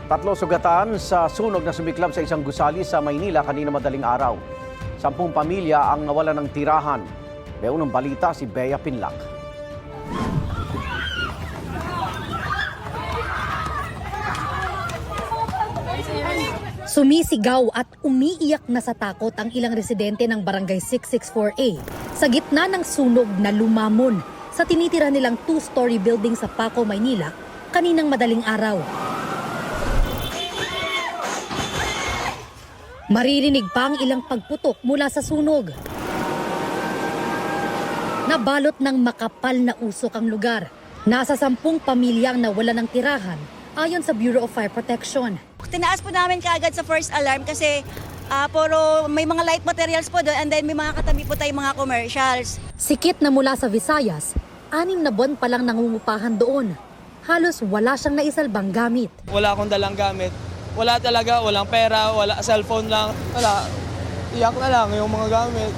Tatlo sugatan sa sunog na sumiklab sa isang gusali sa Maynila kanina madaling araw. 10 pamilya ang nawalan ng tirahan. May unang balita si Bea Pinlac. Sumisigaw at umiiyak na sa takot ang ilang residente ng Barangay 664A sa gitna ng sunog na lumamon sa tinitira nilang 2-story building sa Paco, Maynila kaninang madaling araw. Maririnig pa ang ilang pagputok mula sa sunog. Nabalot ng makapal na usok ang lugar. Nasa 10 pamilyang nawalan ng tirahan ayon sa Bureau of Fire Protection. Tinaas po namin kaagad sa first alarm kasi puro may mga light materials po doon and then may mga katabi po tayong mga commercials. Sikit na mula sa Visayas, 6 na buwan pa lang nangungupahan doon. Halos wala siyang naisalbang gamit. Wala akong dalang gamit. Wala talaga, walang pera, wala cellphone lang. Wala, iyak na lang yung mga gamit.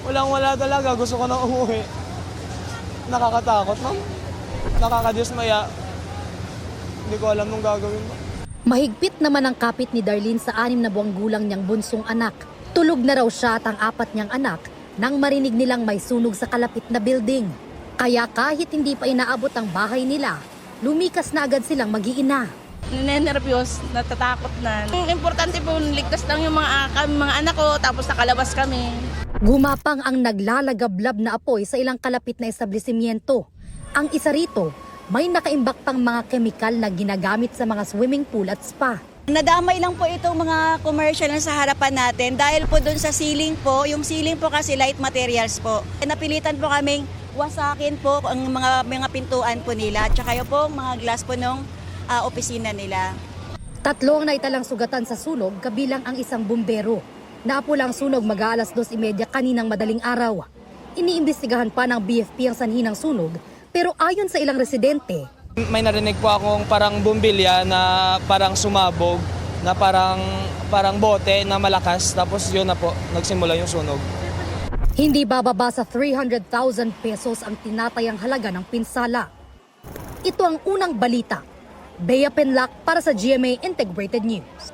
Wala talaga, gusto ko na umuwi. Nakakatakot, ma'am. Nakakadismaya. Hindi ko alam nung gagawin mo. Mahigpit naman ang kapit ni Darlene sa 6 na buwang gulang niyang bunsong anak. Tulog na raw siya at ang 4 niyang anak nang marinig nilang may sunog sa kalapit na building. Kaya kahit hindi pa inaabot ang bahay nila, lumikas na agad silang mag-iina. Ninenervyos, natatakot na. Ang importante po, ligtas lang yung mga anak ko, tapos nakalabas kami. Gumapang ang naglalagablab na apoy sa ilang kalapit na establishmento. Ang isa rito, may nakaimbak pang mga kemikal na ginagamit sa mga swimming pool at spa. Nadamay lang po itong mga commercial na sa harapan natin dahil po doon sa ceiling po, yung ceiling po kasi light materials po. Napilitan po kaming wasakin po ang mga pintuan po nila at saka yung po mga glass po ng opisina nila. 3 ang naitalang sugatan sa sunog kabilang ang isang bumbero. Naapula ang sunog mag-aalas 2:30 kaninang madaling araw. Iniimbestigahan pa ng BFP ang sanhi ng sunog pero ayon sa ilang residente, May narinig po akong parang bumbilya na parang sumabog, na parang bote na malakas, tapos yun na po, nagsimula yung sunog. hindi bababa sa 300,000 pesos ang tinatayang halaga ng pinsala. Ito ang unang balita. Bea Pinlac para sa GMA Integrated News.